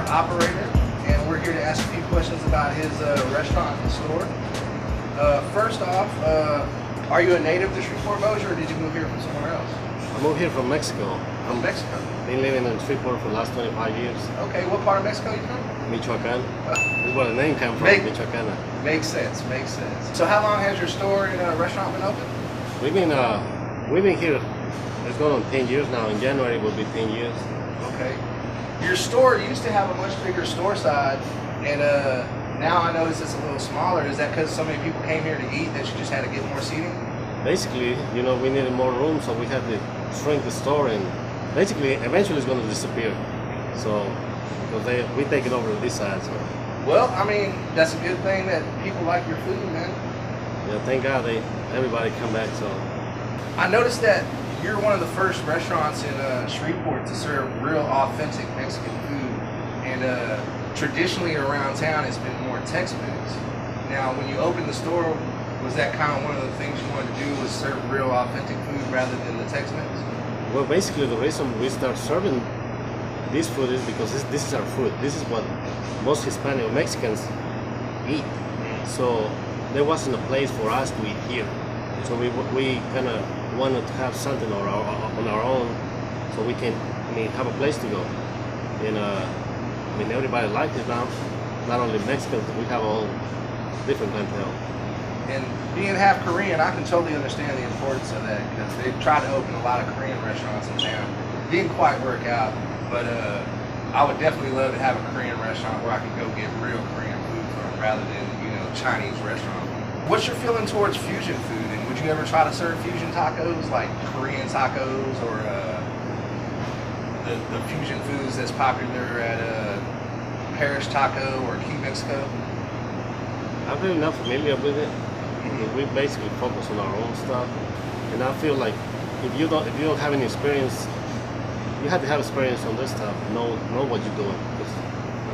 owner-operator, and we're here to ask a few questions about his restaurant and store. First off, are you a native to Shreveport, Bossier, or did you move here from somewhere else? I moved here from Mexico. From Mexico? Been living in Shreveport for the last 25 years. Okay, what part of Mexico are you from? Michoacan. This is where the name came from, Michoacana. Makes sense, makes sense. So how long has your store and restaurant been open? We've been here, it's going on 10 years now. In January will be 10 years. Okay. Your store used to have a much bigger store side, and now I notice it's a little smaller. Is that because so many people came here to eat that you just had to get more seating? Basically, you know, we needed more room, so we had to shrink the store, and basically, eventually it's going to disappear. So, because we take it over to this side. So. Well, I mean, that's a good thing that people like your food, man. Yeah, thank God everybody come back. So. I noticed that you're one of the first restaurants in Shreveport to serve real authentic Mexican food, and traditionally around town it's been more Tex-Mex. Now, when you opened the store, was that kind of one of the things you wanted to do, was serve real authentic food rather than the Tex-Mex? Well, basically the reason we start serving this food is because this is our food. This is what most Hispanic or Mexicans eat. So there wasn't a place for us to eat here. So we kind of wanted to have something on our own, so we can have a place to go. And everybody likes it now. Not only Mexicans, we have all different clientele. And being half Korean, I can totally understand the importance of that, because they've tried to open a lot of Korean restaurants in town. Didn't quite work out, but I would definitely love to have a Korean restaurant where I can go get real Korean food from, rather than Chinese restaurant. What's your feeling towards fusion food, and would you ever try to serve fusion tacos, like Korean tacos, or the fusion foods that's popular at Parish Taco or Key Mexico? I'm really not familiar with it. We basically focus on our own stuff, and I feel like if you don't have any experience, you have to have experience on this stuff. Know what you're doing.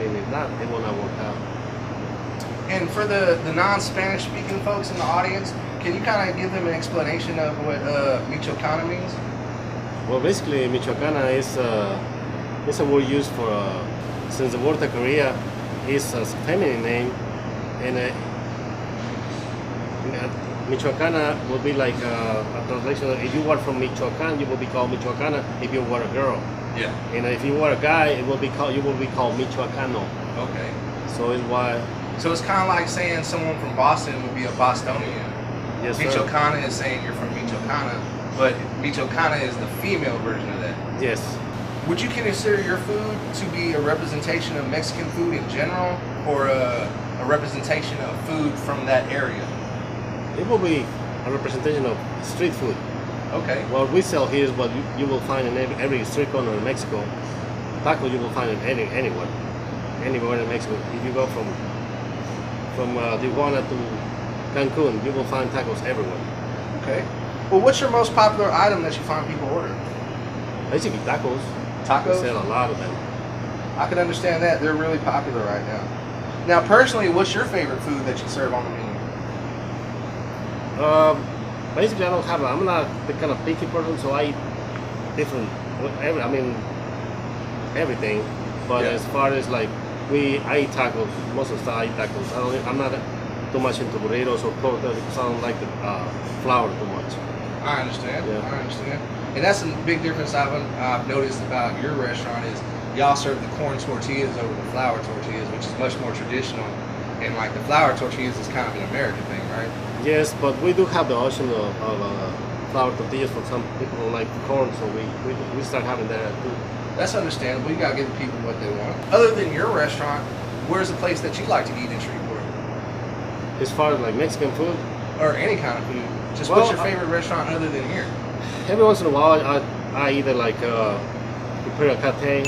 If not, it will not work out. And for the non-Spanish speaking folks in the audience, can you kind of give them an explanation of what Michoacana means? Well, basically, Michoacana is a word used for since the word Taqueria is a feminine name, and Michoacana will be like a translation. If you were from Michoacan, you will be called Michoacana. If you were a girl, yeah. And if you were a guy, you will be called Michoacano. Okay. So it's why. So it's kind of like saying someone from Boston would be a Bostonian. Yes, Michoacana is saying you're from Michoacana, but Michoacana is the female version of that. Yes. Would you consider your food to be a representation of Mexican food in general, or a representation of food from that area? It will be a representation of street food. Okay. What we sell here is what you will find in every street corner in Mexico. Taco you will find it anywhere in Mexico. If you go from Tijuana to Cancun, you will find tacos everywhere. Okay. Well, what's your most popular item that you find people order? Basically tacos. Tacos? We sell a lot of them. I can understand that. They're really popular right now. Now, personally, what's your favorite food that you serve on the menu? Basically, I'm not the kind of picky person, so I eat different, everything. But yeah. As far as I eat tacos. Most of the time I eat tacos. I'm not too much into burritos or tortas because I don't like the flour too much. I understand. Yeah. I understand. And that's a big difference I've noticed about your restaurant is y'all serve the corn tortillas over the flour tortillas, which is much more traditional. And like the flour tortillas is kind of an American thing, right? Yes, but we do have the option of flour tortillas for some people who like corn, so we start having that too. That's understandable. You gotta give the people what they want. Other than your restaurant, where's the place that you like to eat in Shreveport? As far as like Mexican food? Or any kind of food. Just what's your favorite restaurant other than here? Every once in a while, I either like Imperial Cate.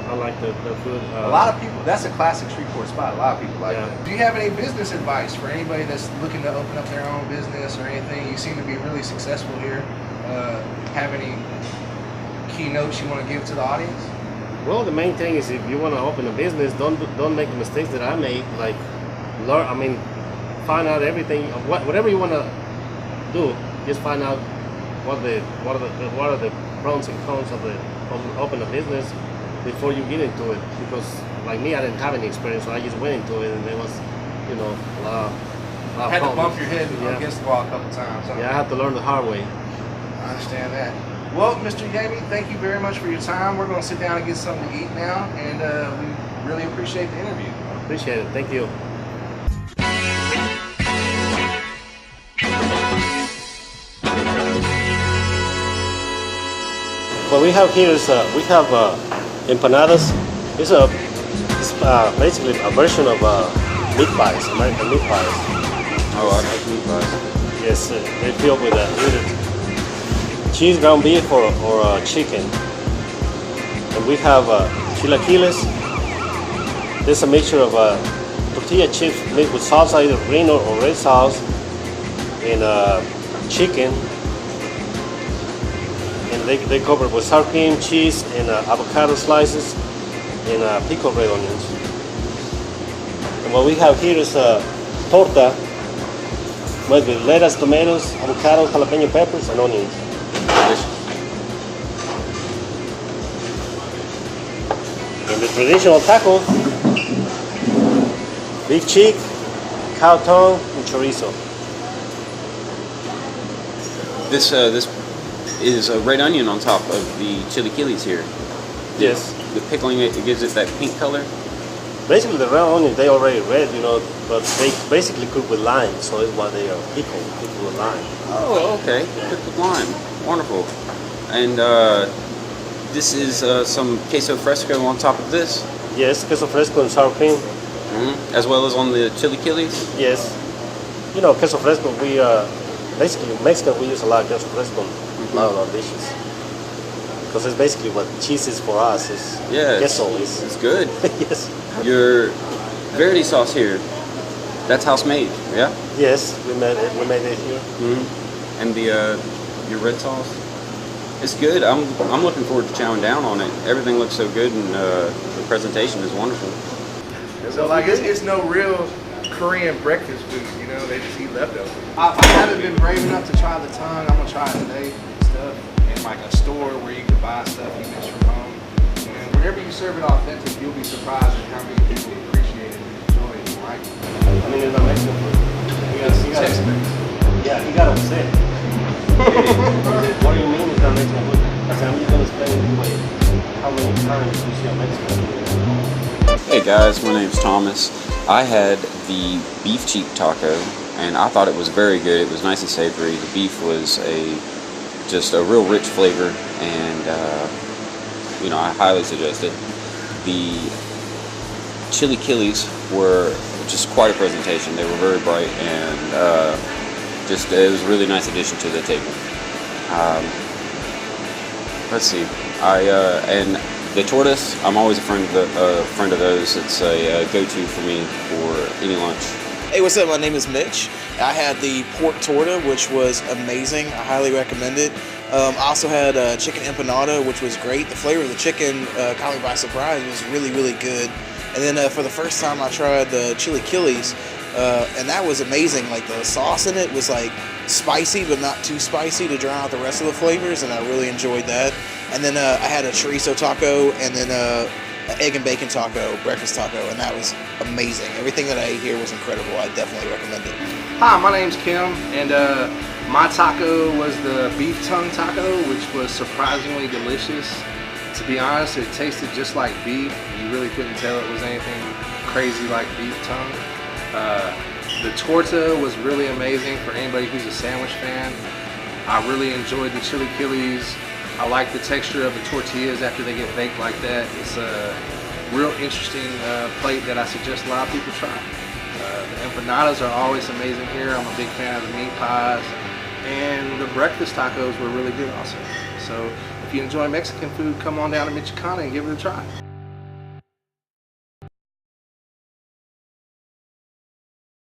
I like the food. A lot of people, that's a classic Shreveport spot. A lot of people like that. Do you have any business advice for anybody that's looking to open up their own business or anything? You seem to be really successful here. Have any keynotes you want to give to the audience? Well, the main thing is if you want to open a business, don't make the mistakes that I made. Like, learn. Find out everything. Whatever you want to do, just find out what are the pros and cons of open a business, before you get into it, because like me, I didn't have any experience, so I just went into it, and there was, you know, a lot of Had to problems. bump your head against the wall a couple times. Huh? Yeah, I had to learn the hard way. I understand that. Well, Mr. Jaime, thank you very much for your time. We're going to sit down and get something to eat now, and we really appreciate the interview. I appreciate it. Thank you. What we have here is we have empanadas. It's basically a version of meat pies, American meat pies. Oh, I like meat pies. Yes, they filled with either cheese, ground beef, or chicken. And we have chilaquiles. This is a mixture of tortilla chips mixed with salsa, either green or red sauce, and chicken. And they cover it with sour cream, cheese, and avocado slices, and pickled red onions. And what we have here is a torta made with lettuce, tomatoes, avocado, jalapeno peppers, and onions. Delicious. And the traditional taco, beef cheek, cow tongue, and chorizo. This is a red onion on top of the chilaquiles here. Yes. The pickling, it gives it that pink color. Basically, the red onions, they already red, you know, but they basically cook with lime, so that's why they are pickled with lime. Oh, okay. Cooked with lime. Wonderful. And this is some queso fresco on top of this. Yes, queso fresco and sour cream. As well as on the chilaquiles. Yes. You know, queso fresco, we basically in Mexican we use a lot of queso fresco in a lot of our dishes. Because it's basically what cheese is for us. Is queso is. It's good. Yes. Your verde sauce here, that's house made, yeah? Yes, we made it here. And the your red sauce, it's good. I'm looking forward to chowing down on it. Everything looks so good, and the presentation is wonderful. So like it's no real Korean breakfast food, you know, they just eat leftovers. I haven't been brave enough to try the tongue. I'm gonna try it today and stuff. In like a store where you can buy stuff you miss from home. And whenever you serve it authentic, you'll be surprised at how many people appreciate it and enjoy it and like it. I mean, it's not Mexican food. You got yeah, you got to say it. What do you mean it's not Mexican food? I said, I'm just going to explain it way. How many times you see a Mexican food? Hey guys, my name's Thomas. I had the beef cheek taco, and I thought it was very good. It was nice and savory. The beef was just a real rich flavor, and you know, I highly suggest it. The chilaquiles were just quite a presentation. They were very bright, and it was a really nice addition to the table. Let's see, and the tortas, I'm always a friend of those. It's a go-to for me for any lunch. Hey, what's up? My name is Mitch. I had the pork torta, which was amazing. I highly recommend it. I also had chicken empanada, which was great. The flavor of the chicken caught me by surprise. It was really, really good. And then for the first time, I tried the chilaquiles, and that was amazing. Like the sauce in it was like spicy, but not too spicy to drown out the rest of the flavors, and I really enjoyed that. And then I had a chorizo taco, and then an egg and bacon taco, breakfast taco, and that was amazing. Everything that I ate here was incredible. I definitely recommend it. Hi, my name's Kim, and my taco was the beef tongue taco, which was surprisingly delicious. To be honest, it tasted just like beef. You really couldn't tell it was anything crazy like beef tongue. The torta was really amazing for anybody who's a sandwich fan. I really enjoyed the chilaquiles. I like the texture of the tortillas after they get baked like that. It's a real interesting plate that I suggest a lot of people try. The empanadas are always amazing here. I'm a big fan of the meat pies. And the breakfast tacos were really good also. So if you enjoy Mexican food, come on down to Michoacana and give it a try.